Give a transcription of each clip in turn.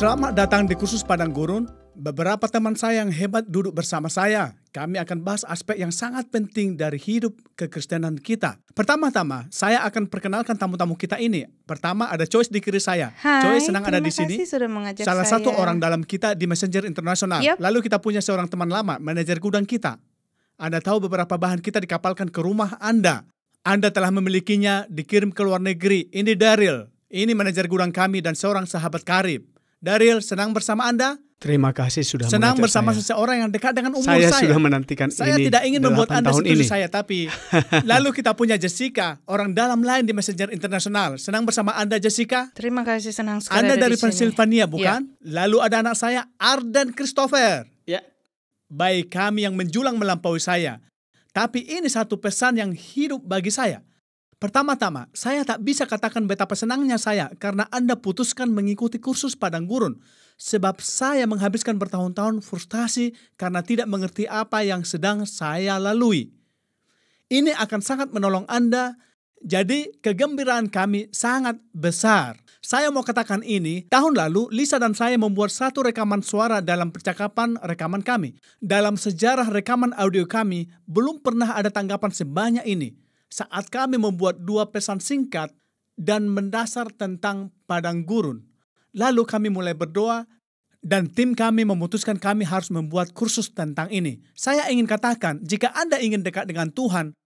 Selamat datang di kursus Padang Gurun. Beberapa teman saya yang hebat duduk bersama saya. Kami akan bahas aspek yang sangat penting dari hidup kekristenan kita. Pertama-tama, saya akan perkenalkan tamu-tamu kita ini. Pertama, ada Joyce di kiri saya. Hai, Joyce senang ada di sini. terima kasih sudah mengajak Salah saya. satu orang dalam kita di Messenger Internasional. Yep. Lalu kita punya seorang teman lama, manajer gudang kita. Anda tahu beberapa bahan kita dikapalkan ke rumah Anda. Anda telah memilikinya, dikirim ke luar negeri. Ini Daryl. Ini manajer gudang kami dan seorang sahabat karib. Daryl, senang bersama Anda? Terima kasih sudah Senang mengajak bersama saya. seseorang yang dekat dengan umur Saya saya. sudah menantikan Saya ini tidak ingin membuat 8 Anda tahun setuju ini. saya, tapi lalu kita punya Jessica, orang dalam lain di Messenger Internasional. Senang bersama Anda, Jessica? Terima kasih, senang sekali Anda ada dari di sini. Pennsylvania, bukan? Lalu ada anak saya, Arden Christopher. Ya. Baik, kami yang menjulang melampaui saya. Tapi ini satu pesan yang hidup bagi saya. Pertama-tama, saya tak bisa katakan betapa senangnya saya karena Anda putuskan mengikuti kursus Padang Gurun. Sebab saya menghabiskan bertahun-tahun frustasi karena tidak mengerti apa yang sedang saya lalui. Ini akan sangat menolong Anda, jadi kegembiraan kami sangat besar. Saya mau katakan ini, tahun lalu Lisa dan saya membuat satu rekaman suara dalam percakapan rekaman kami. Dalam sejarah rekaman audio kami, belum pernah ada tanggapan sebanyak ini. Saat kami membuat 2 pesan singkat dan mendasar tentang Padang Gurun. Lalu kami mulai berdoa dan tim kami memutuskan kami harus membuat kursus tentang ini. Saya ingin katakan, jika Anda ingin dekat dengan Tuhan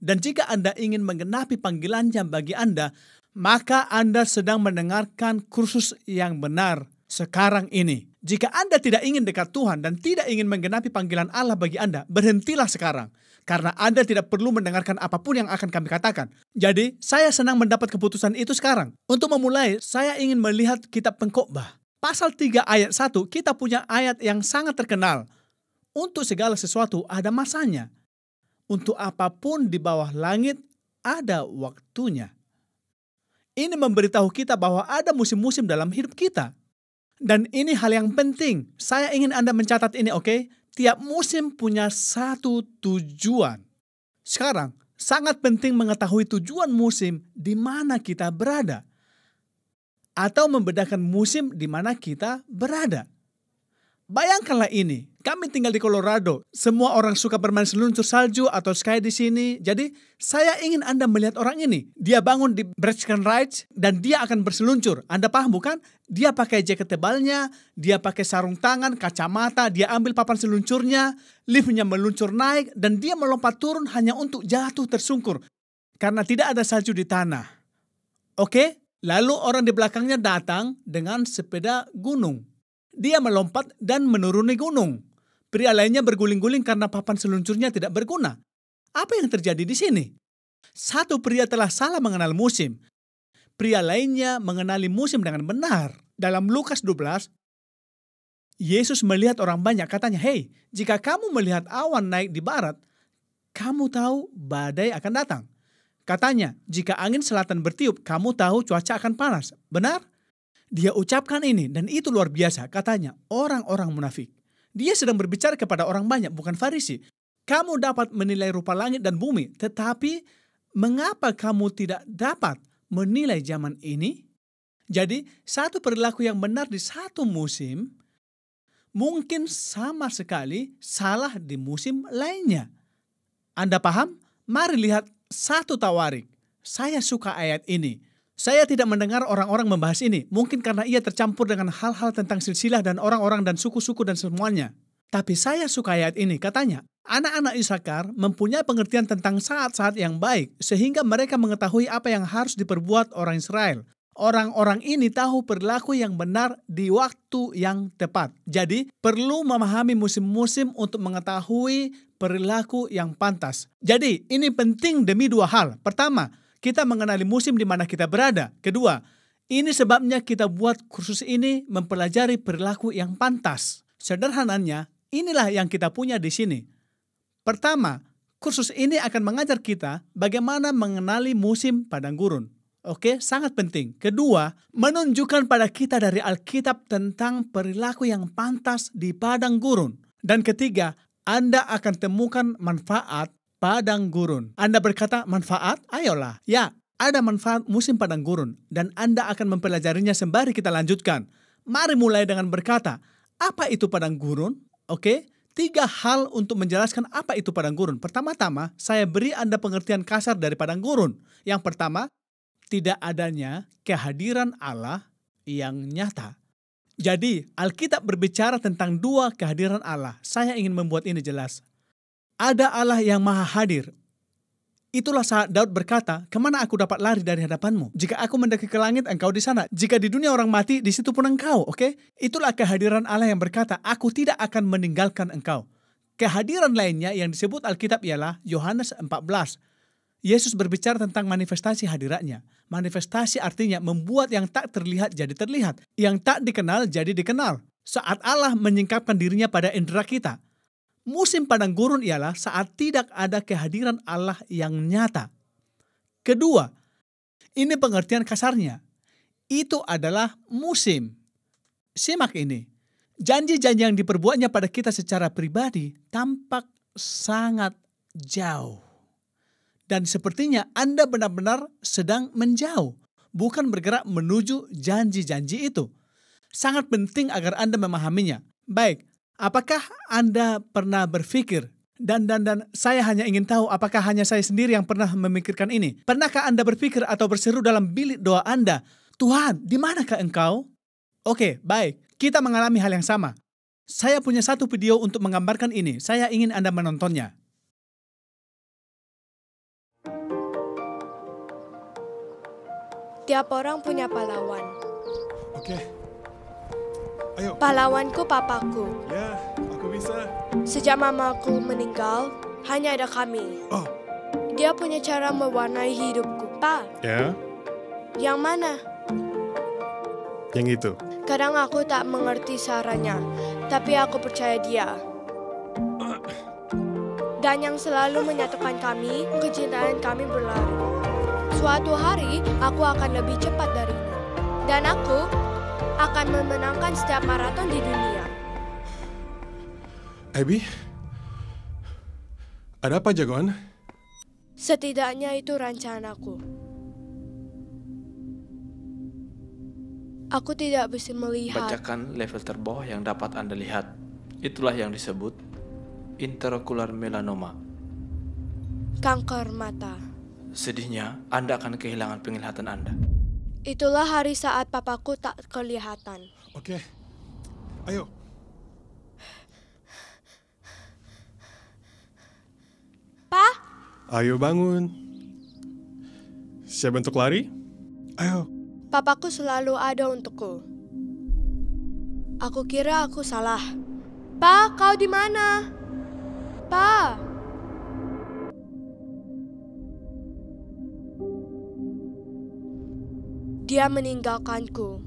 dan jika Anda ingin menggenapi panggilannya bagi Anda, maka Anda sedang mendengarkan kursus yang benar sekarang ini. Jika Anda tidak ingin dekat Tuhan dan tidak ingin menggenapi panggilan Allah bagi Anda, berhentilah sekarang. Karena Anda tidak perlu mendengarkan apapun yang akan kami katakan. Jadi, saya senang mendapat keputusan itu sekarang. Untuk memulai, saya ingin melihat kitab Pengkhotbah. Pasal 3 ayat 1, kita punya ayat yang sangat terkenal. Untuk segala sesuatu ada masanya. Untuk apapun di bawah langit ada waktunya. Ini memberitahu kita bahwa ada musim-musim dalam hidup kita. Dan ini hal yang penting. Saya ingin Anda mencatat ini, oke? Tiap musim punya satu tujuan. Sekarang, sangat penting mengetahui tujuan musim di mana kita berada. Atau membedakan musim di mana kita berada. Bayangkanlah ini, kami tinggal di Colorado. Semua orang suka bermain seluncur salju atau ski di sini. Jadi, saya ingin Anda melihat orang ini. Dia bangun di Breckenridge dan dia akan berseluncur. Anda paham bukan? Dia pakai jaket tebalnya, dia pakai sarung tangan, kacamata, dia ambil papan seluncurnya, liftnya meluncur naik, dan dia melompat turun hanya untuk jatuh tersungkur. Karena tidak ada salju di tanah. Oke? Lalu orang di belakangnya datang dengan sepeda gunung. Dia melompat dan menuruni gunung. Pria lainnya berguling-guling karena papan seluncurnya tidak berguna. Apa yang terjadi di sini? Satu pria telah salah mengenal musim. Pria lainnya mengenali musim dengan benar. Dalam Lukas 12, Yesus melihat orang banyak. Katanya, "Hei, jika kamu melihat awan naik di barat, kamu tahu badai akan datang." Katanya, "Jika angin selatan bertiup, kamu tahu cuaca akan panas." Benar? Dia ucapkan ini dan itu luar biasa. Katanya, orang-orang munafik. Dia sedang berbicara kepada orang banyak, bukan Farisi. Kamu dapat menilai rupa langit dan bumi, tetapi mengapa kamu tidak dapat menilai zaman ini? Jadi, satu perilaku yang benar di satu musim, mungkin sama sekali salah di musim lainnya. Anda paham? Mari lihat satu tawarik. Saya suka ayat ini. Saya tidak mendengar orang-orang membahas ini. Mungkin karena ia tercampur dengan hal-hal tentang silsilah dan orang-orang dan suku-suku dan semuanya. Tapi saya suka ayat ini. Katanya, anak-anak Isakar mempunyai pengertian tentang saat-saat yang baik. Sehingga mereka mengetahui apa yang harus diperbuat orang Israel. Orang-orang ini tahu perilaku yang benar di waktu yang tepat. Jadi, perlu memahami musim-musim untuk mengetahui perilaku yang pantas. Jadi, ini penting demi 2 hal. Pertama, kita mengenali musim di mana kita berada. Kedua, ini sebabnya kita buat kursus ini mempelajari perilaku yang pantas. Sederhananya, inilah yang kita punya di sini. Pertama, kursus ini akan mengajar kita bagaimana mengenali musim padang gurun. Oke, sangat penting. Kedua, menunjukkan pada kita dari Alkitab tentang perilaku yang pantas di padang gurun. Dan ketiga, Anda akan temukan manfaat padang gurun. Anda berkata, manfaat? Ayolah. Ya, ada manfaat musim padang gurun. Dan Anda akan mempelajarinya sembari kita lanjutkan. Mari mulai dengan berkata, apa itu padang gurun? Oke, 3 hal untuk menjelaskan apa itu padang gurun. Pertama-tama, saya beri Anda pengertian kasar dari padang gurun. Yang pertama, tidak adanya kehadiran Allah yang nyata. Jadi, Alkitab berbicara tentang 2 kehadiran Allah. Saya ingin membuat ini jelas. Ada Allah yang maha hadir. Itulah saat Daud berkata, kemana aku dapat lari dari hadapanmu? Jika aku mendaki ke langit, engkau di sana. Jika di dunia orang mati, di situ pun engkau. Oke? Itulah kehadiran Allah yang berkata, aku tidak akan meninggalkan engkau. Kehadiran lainnya yang disebut Alkitab ialah Yohanes 14. Yesus berbicara tentang manifestasi hadiratnya. Manifestasi artinya membuat yang tak terlihat jadi terlihat. Yang tak dikenal jadi dikenal. Saat Allah menyingkapkan dirinya pada indera kita. Musim padang gurun ialah saat tidak ada kehadiran Allah yang nyata. Kedua, ini pengertian kasarnya. Itu adalah musim. Simak ini. Janji-janji yang diperbuatnya pada kita secara pribadi tampak sangat jauh. Dan sepertinya Anda benar-benar sedang menjauh, bukan bergerak menuju janji-janji itu. Sangat penting agar Anda memahaminya. Baik. Apakah Anda pernah berpikir, dan saya hanya ingin tahu apakah hanya saya sendiri yang pernah memikirkan ini. Pernahkah Anda berpikir atau berseru dalam bilik doa Anda, Tuhan, di manakah Engkau? Oke, baik. Kita mengalami hal yang sama. Saya punya satu video untuk menggambarkan ini. Saya ingin Anda menontonnya. Tiap orang punya pahlawan. Oke. Ayo. Pahlawanku papaku. Ya, aku bisa. Sejak mamaku meninggal, hanya ada kami. Oh. Dia punya cara mewarnai hidupku. Pa, Ya, yang mana? yang itu. Kadang aku tak mengerti caranya, tapi aku percaya dia. Dan yang selalu menyatukan kami, kecintaan kami berlari. Suatu hari, aku akan lebih cepat darinya. Dan aku akan memenangkan setiap maraton di dunia. Abby? Ada apa, jagoan? Setidaknya itu rencanaku. Aku tidak bisa melihat. Bacakan level terbawah yang dapat Anda lihat. Itulah yang disebut intraocular melanoma. Kanker mata. Sedihnya, Anda akan kehilangan penglihatan Anda. Itulah hari saat papaku tak kelihatan. Oke. Ayo. Pa? Ayo bangun. Siap untuk lari? Ayo. Papaku selalu ada untukku. Aku kira aku salah. Pa, kau di mana? Pa. Dia meninggalkanku.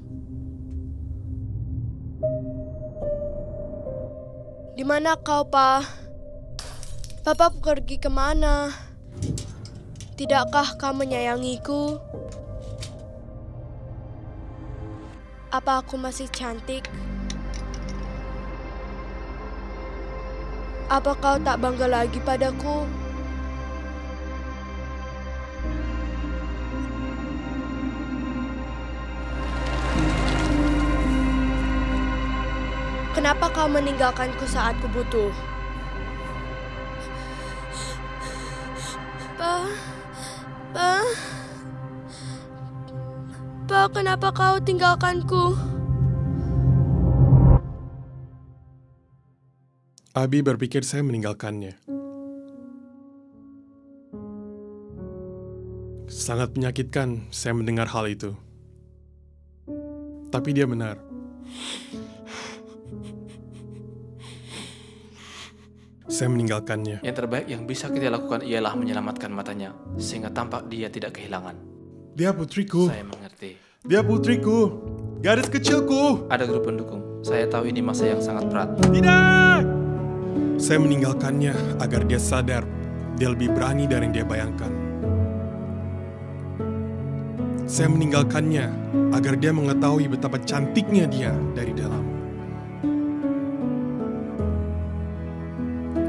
Di mana kau, Pa? Papa pergi kemana? Tidakkah kau menyayangiku? Apa aku masih cantik? Apa kau tak bangga lagi padaku? Kenapa kau meninggalkanku saat ku butuh? Pa, kenapa kau tinggalkanku? Abi berpikir saya meninggalkannya. Sangat menyakitkan saya mendengar hal itu. Tapi dia benar. Saya meninggalkannya. Yang terbaik yang bisa kita lakukan ialah menyelamatkan matanya, sehingga tampak dia tidak kehilangan. Dia putriku. Saya mengerti. Dia putriku. Gadis kecilku. Ada grup pendukung. Saya tahu ini masa yang sangat berat. Tidak! Saya meninggalkannya agar dia sadar dia lebih berani dari yang dia bayangkan. Saya meninggalkannya agar dia mengetahui betapa cantiknya dia dari dalam.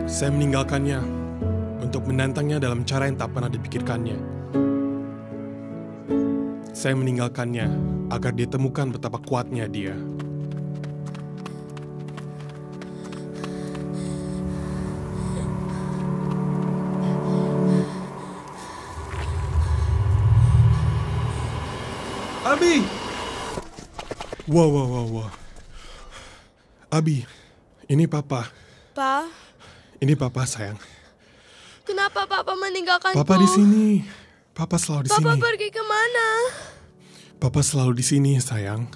Saya meninggalkannya untuk menantangnya dalam cara yang tak pernah dipikirkannya. Saya meninggalkannya agar dia temukan betapa kuatnya dia. Abi! Wow. Abi, ini Papa. Pa, Ini Papa, sayang. kenapa Papa meninggalkanku? Papa di sini. Papa selalu di Papa sini. pergi kemana? Papa selalu di sini, sayang.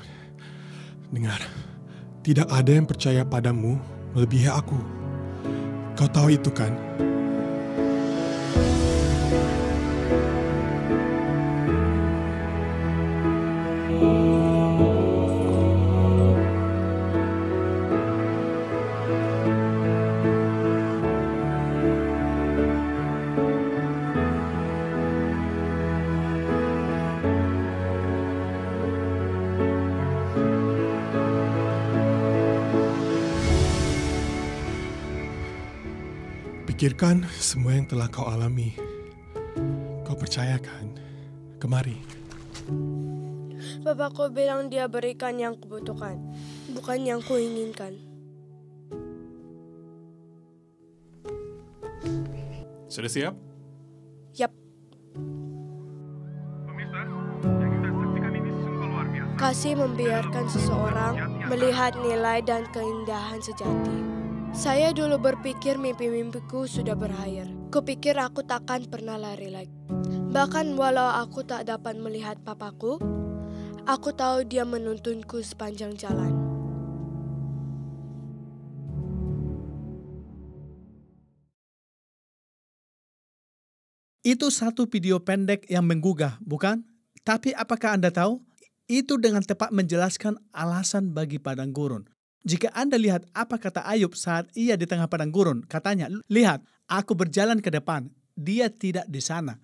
Dengar, tidak ada yang percaya padamu melebihi aku. Kau tahu itu kan? Pikirkan semua yang telah kau alami. Kau percaya kan? Kemari. Papaku bilang dia berikan yang kubutuhkan, bukan yang kuinginkan. Sudah siap? Yap. Kasih membiarkan seseorang melihat nilai dan keindahan sejati. Saya dulu berpikir mimpi-mimpiku sudah berakhir. Kupikir aku takkan pernah lari lagi. Bahkan walau aku tak dapat melihat papaku, aku tahu dia menuntunku sepanjang jalan. Itu satu video pendek yang menggugah, bukan? Tapi apakah Anda tahu? Itu dengan tepat menjelaskan alasan bagi padang gurun. Jika Anda lihat apa kata Ayub saat ia di tengah padang gurun, katanya, lihat, aku berjalan ke depan, dia tidak di sana.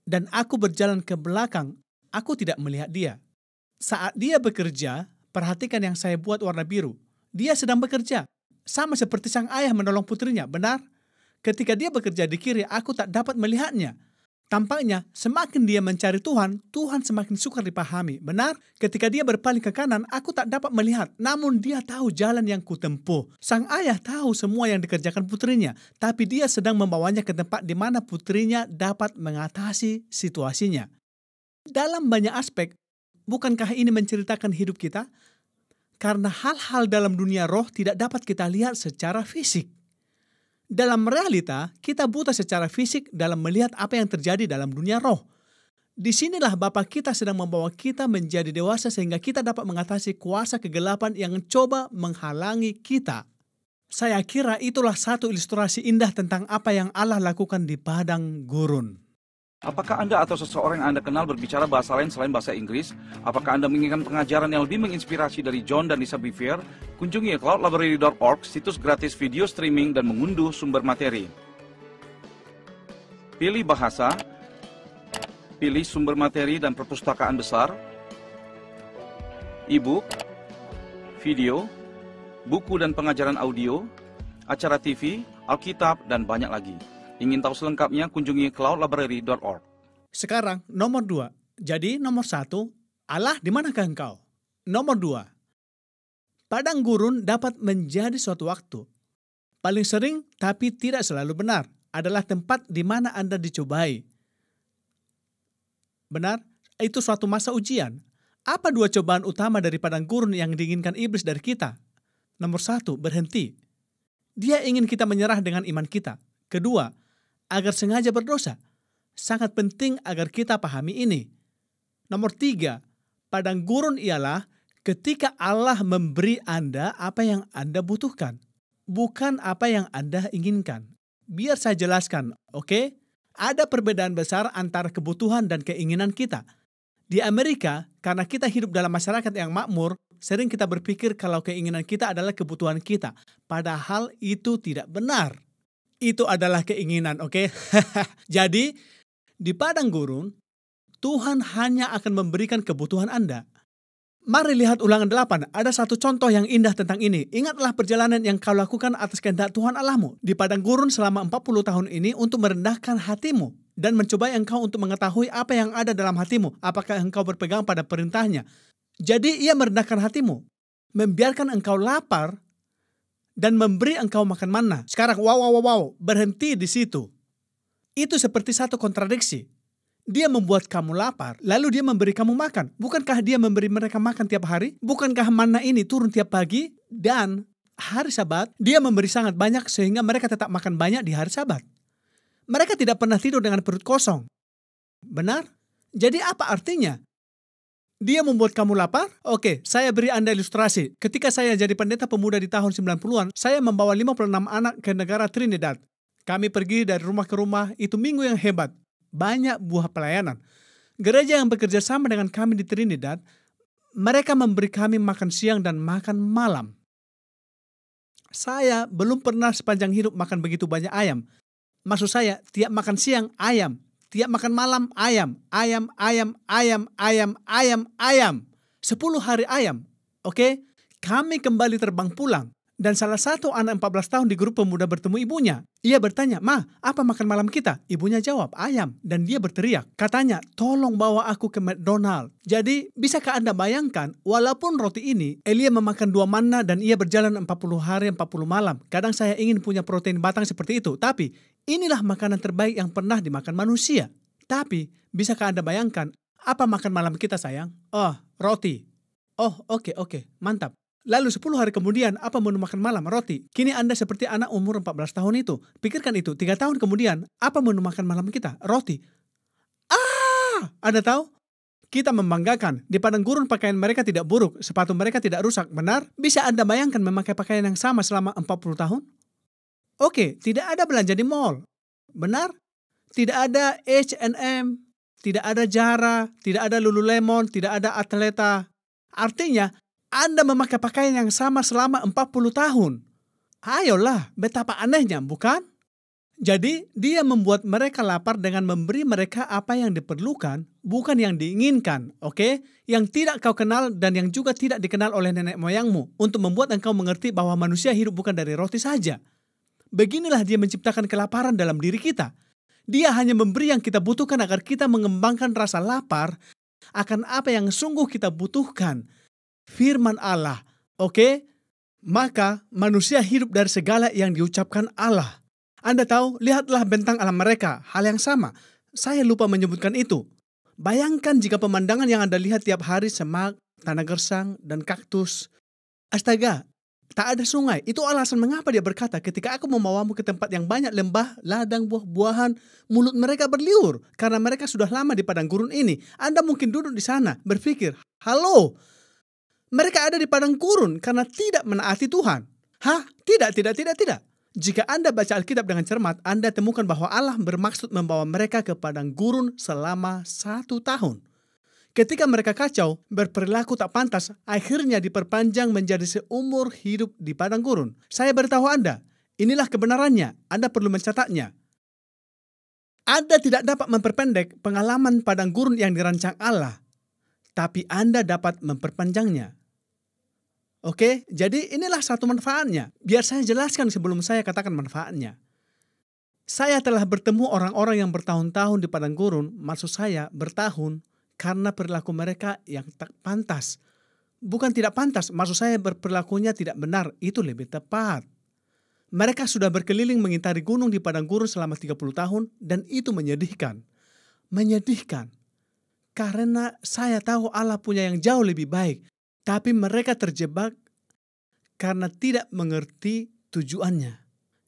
Dan aku berjalan ke belakang, aku tidak melihat dia. Saat dia bekerja, perhatikan yang saya buat warna biru. Dia sedang bekerja, sama seperti sang ayah menolong putrinya, benar? Ketika dia bekerja di kiri, aku tak dapat melihatnya. Tampaknya semakin dia mencari Tuhan, Tuhan semakin sukar dipahami. Benar? Ketika dia berpaling ke kanan, aku tak dapat melihat. Namun dia tahu jalan yang kutempuh. Sang ayah tahu semua yang dikerjakan putrinya. Tapi dia sedang membawanya ke tempat di mana putrinya dapat mengatasi situasinya. Dalam banyak aspek, bukankah ini menceritakan hidup kita? Karena hal-hal dalam dunia roh tidak dapat kita lihat secara fisik. Dalam realita, kita buta secara fisik dalam melihat apa yang terjadi dalam dunia roh. Disinilah Bapa kita sedang membawa kita menjadi dewasa sehingga kita dapat mengatasi kuasa kegelapan yang coba menghalangi kita. Saya kira itulah satu ilustrasi indah tentang apa yang Allah lakukan di padang gurun. Apakah Anda atau seseorang yang Anda kenal berbicara bahasa lain selain bahasa Inggris? Apakah Anda menginginkan pengajaran yang lebih menginspirasi dari John dan Lisa Bevere? Kunjungi cloudlibrary.org, situs gratis video streaming dan mengunduh sumber materi. Pilih bahasa, pilih sumber materi dan perpustakaan besar, e-book, video, buku dan pengajaran audio, acara TV, Alkitab, dan banyak lagi. Ingin tahu selengkapnya, kunjungi cloudlibrary.org. Sekarang, nomor 2. Jadi, nomor 1, Allah di manakah engkau? Nomor 2, padang gurun dapat menjadi suatu waktu. Paling sering, tapi tidak selalu benar, adalah tempat di mana Anda dicobai. Benar, itu suatu masa ujian. Apa 2 cobaan utama dari padang gurun yang diinginkan iblis dari kita? Nomor 1, berhenti. Dia ingin kita menyerah dengan iman kita. Kedua, agar sengaja berdosa. Sangat penting agar kita pahami ini. Nomor 3, padang gurun ialah ketika Allah memberi Anda apa yang Anda butuhkan, bukan apa yang Anda inginkan. Biar saya jelaskan, oke? Ada perbedaan besar antara kebutuhan dan keinginan kita. Di Amerika, karena kita hidup dalam masyarakat yang makmur, sering kita berpikir kalau keinginan kita adalah kebutuhan kita. Padahal itu tidak benar. Itu adalah keinginan, oke? Jadi, di padang gurun, Tuhan hanya akan memberikan kebutuhan Anda. Mari lihat Ulangan 8, ada satu contoh yang indah tentang ini. Ingatlah perjalanan yang kau lakukan atas kehendak Tuhan Allahmu di padang gurun selama 40 tahun ini untuk merendahkan hatimu dan mencobai engkau untuk mengetahui apa yang ada dalam hatimu, apakah engkau berpegang pada perintahnya. Jadi ia merendahkan hatimu, membiarkan engkau lapar, dan memberi engkau makan manna. Sekarang, wow, berhenti di situ. Itu seperti satu kontradiksi. Dia membuat kamu lapar, lalu dia memberi kamu makan. Bukankah dia memberi mereka makan tiap hari? Bukankah manna ini turun tiap pagi? Dan hari Sabat, dia memberi sangat banyak sehingga mereka tetap makan banyak di hari Sabat. Mereka tidak pernah tidur dengan perut kosong. Benar? Jadi apa artinya? Dia membuat kamu lapar? Oke, saya beri Anda ilustrasi. Ketika saya jadi pendeta pemuda di tahun 90-an, saya membawa 56 anak ke negara Trinidad. Kami pergi dari rumah ke rumah, itu minggu yang hebat. Banyak buah pelayanan. Gereja yang bekerja sama dengan kami di Trinidad, mereka memberi kami makan siang dan makan malam. Saya belum pernah sepanjang hidup makan begitu banyak ayam. Maksud saya, tiap makan siang ayam, tiap makan malam ayam, ayam, ayam, ayam, ayam, ayam, ayam. 10 hari ayam. Oke? Kami kembali terbang pulang. Dan salah satu anak 14 tahun di grup pemuda bertemu ibunya. Ia bertanya, "Ma, apa makan malam kita?" Ibunya jawab, "Ayam." Dan dia berteriak. Katanya, "Tolong bawa aku ke McDonald." Jadi, bisakah Anda bayangkan, walaupun roti ini, Elia memakan 2 manna dan ia berjalan 40 hari 40 malam. Kadang saya ingin punya protein batang seperti itu. Tapi, inilah makanan terbaik yang pernah dimakan manusia. Tapi, bisakah Anda bayangkan, apa makan malam kita sayang? Oh, roti. Oh, oke, mantap. Lalu 10 hari kemudian, apa menu makan malam? Roti. Kini Anda seperti anak umur 14 tahun itu. Pikirkan itu, 3 tahun kemudian, apa menu makan malam kita? Roti. Anda tahu? Kita membanggakan, di padang gurun pakaian mereka tidak buruk, sepatu mereka tidak rusak, benar? Bisa Anda bayangkan memakai pakaian yang sama selama 40 tahun? Oke, tidak ada belanja di mall. Benar? Tidak ada H&M, tidak ada Zara, tidak ada Lululemon, tidak ada Athleta. Artinya, Anda memakai pakaian yang sama selama 40 tahun. Ayolah, betapa anehnya, bukan? Jadi, dia membuat mereka lapar dengan memberi mereka apa yang diperlukan, bukan yang diinginkan, oke? Yang tidak kau kenal dan yang juga tidak dikenal oleh nenek moyangmu, untuk membuat engkau mengerti bahwa manusia hidup bukan dari roti saja. Beginilah dia menciptakan kelaparan dalam diri kita. Dia hanya memberi yang kita butuhkan agar kita mengembangkan rasa lapar akan apa yang sungguh kita butuhkan. Firman Allah, oke? Maka manusia hidup dari segala yang diucapkan Allah. Anda tahu, lihatlah bentang alam mereka, hal yang sama. Saya lupa menyebutkan itu. Bayangkan jika pemandangan yang Anda lihat tiap hari semak, tanah gersang, dan kaktus. Astaga, tak ada sungai. Itu alasan mengapa dia berkata, ketika aku membawamu ke tempat yang banyak lembah, ladang buah-buahan, mulut mereka berliur. Karena mereka sudah lama di padang gurun ini. Anda mungkin duduk di sana, berpikir, halo, mereka ada di padang gurun karena tidak menaati Tuhan. Hah? Tidak. Jika Anda baca Alkitab dengan cermat, Anda temukan bahwa Allah bermaksud membawa mereka ke padang gurun selama 1 tahun. Ketika mereka kacau, berperilaku tak pantas, akhirnya diperpanjang menjadi seumur hidup di padang gurun. Saya beritahu Anda, inilah kebenarannya. Anda perlu mencatatnya. Anda tidak dapat memperpendek pengalaman padang gurun yang dirancang Allah, tapi Anda dapat memperpanjangnya. Oke, jadi inilah satu manfaatnya. Biar saya jelaskan sebelum saya katakan manfaatnya. Saya telah bertemu orang-orang yang bertahun-tahun di padang gurun, maksud saya bertahun, karena perilaku mereka yang tak pantas. Bukan tidak pantas, maksud saya berperilakunya tidak benar, itu lebih tepat. Mereka sudah berkeliling mengitari gunung di padang gurun selama 30 tahun, dan itu menyedihkan. Menyedihkan. Karena saya tahu Allah punya yang jauh lebih baik. Tapi mereka terjebak karena tidak mengerti tujuannya.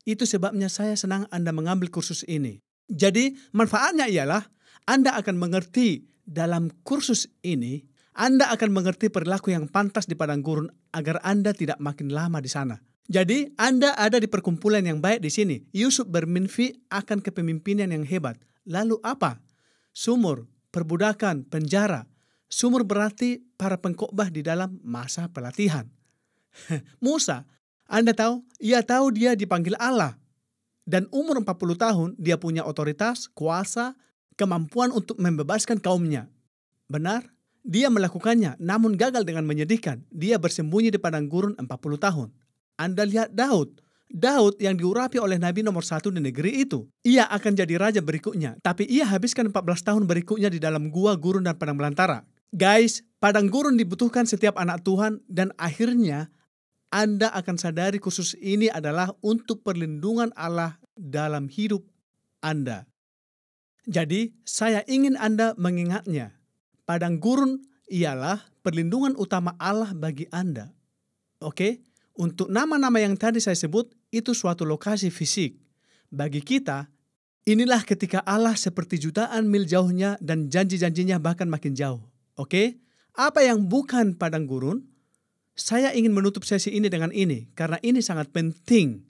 Itu sebabnya saya senang Anda mengambil kursus ini. Jadi manfaatnya ialah Anda akan mengerti dalam kursus ini, Anda akan mengerti perilaku yang pantas di padang gurun agar Anda tidak makin lama di sana. Jadi Anda ada di perkumpulan yang baik di sini. Yusuf bermimpi akan kepemimpinan yang hebat. Lalu apa? Sumur, perbudakan, penjara. Sumur berarti para pengkhotbah di dalam masa pelatihan. Musa, Anda tahu, ia tahu dia dipanggil Allah. Dan umur 40 tahun dia punya otoritas, kuasa, kemampuan untuk membebaskan kaumnya. Benar? Dia melakukannya, namun gagal dengan menyedihkan. Dia bersembunyi di padang gurun 40 tahun. Anda lihat Daud. Daud yang diurapi oleh Nabi nomor 1 di negeri itu. Ia akan jadi raja berikutnya. Tapi ia habiskan 14 tahun berikutnya di dalam gua, gurun, dan padang belantara. Guys, padang gurun dibutuhkan setiap anak Tuhan dan akhirnya Anda akan sadari kursus ini adalah untuk perlindungan Allah dalam hidup Anda. Jadi, saya ingin Anda mengingatnya. Padang gurun ialah perlindungan utama Allah bagi Anda. Oke? Untuk nama-nama yang tadi saya sebut, itu suatu lokasi fisik. Bagi kita, inilah ketika Allah seperti jutaan mil jauhnya dan janji-janjinya bahkan makin jauh. Oke? Apa yang bukan padang gurun? Saya ingin menutup sesi ini dengan ini, karena ini sangat penting.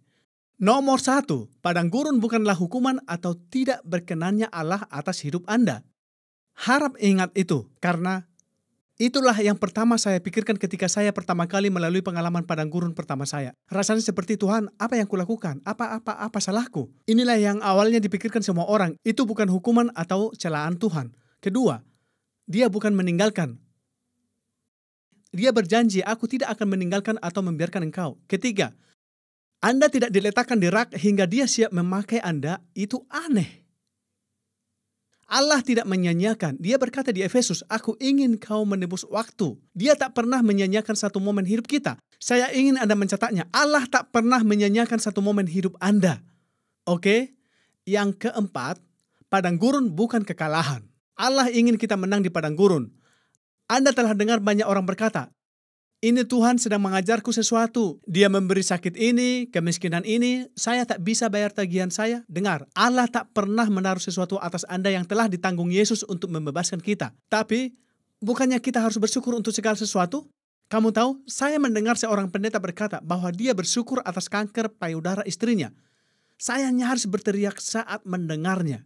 Nomor 1, padang gurun bukanlah hukuman atau tidak berkenannya Allah atas hidup Anda. Harap ingat itu, karena itulah yang pertama saya pikirkan ketika saya pertama kali melalui pengalaman padang gurun pertama saya. Rasanya seperti, Tuhan, apa yang kulakukan? Apa salahku? Inilah yang awalnya dipikirkan semua orang. Itu bukan hukuman atau celaan Tuhan. Kedua, dia bukan meninggalkan. Dia berjanji, aku tidak akan meninggalkan atau membiarkan engkau. Ketiga, Anda tidak diletakkan di rak hingga dia siap memakai Anda. Itu aneh. Allah tidak menyanyiakan. Dia berkata di Efesus, aku ingin kau menebus waktu. Dia tak pernah menyanyiakan satu momen hidup kita. Saya ingin Anda mencatatnya. Allah tak pernah menyanyiakan satu momen hidup Anda. Oke? Yang keempat, padang gurun bukan kekalahan. Allah ingin kita menang di padang gurun. Anda telah dengar banyak orang berkata, ini Tuhan sedang mengajarku sesuatu. Dia memberi sakit ini, kemiskinan ini. Saya tak bisa bayar tagihan saya. Dengar, Allah tak pernah menaruh sesuatu atas Anda yang telah ditanggung Yesus untuk membebaskan kita. Tapi, bukannya kita harus bersyukur untuk segala sesuatu? Kamu tahu, saya mendengar seorang pendeta berkata bahwa dia bersyukur atas kanker payudara istrinya. Saya nyaris berteriak saat mendengarnya.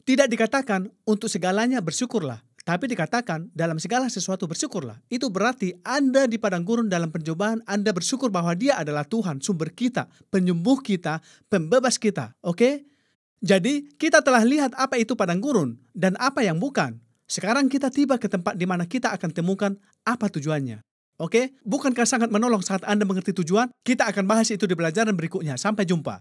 Tidak dikatakan untuk segalanya bersyukurlah. Tapi dikatakan dalam segala sesuatu bersyukurlah. Itu berarti Anda di padang gurun dalam pencobaan, Anda bersyukur bahwa Dia adalah Tuhan, sumber kita, penyembuh kita, pembebas kita. Oke? Jadi kita telah lihat apa itu padang gurun dan apa yang bukan. Sekarang kita tiba ke tempat di mana kita akan temukan apa tujuannya. Oke? Bukankah sangat menolong saat Anda mengerti tujuan? Kita akan bahas itu di pelajaran berikutnya. Sampai jumpa.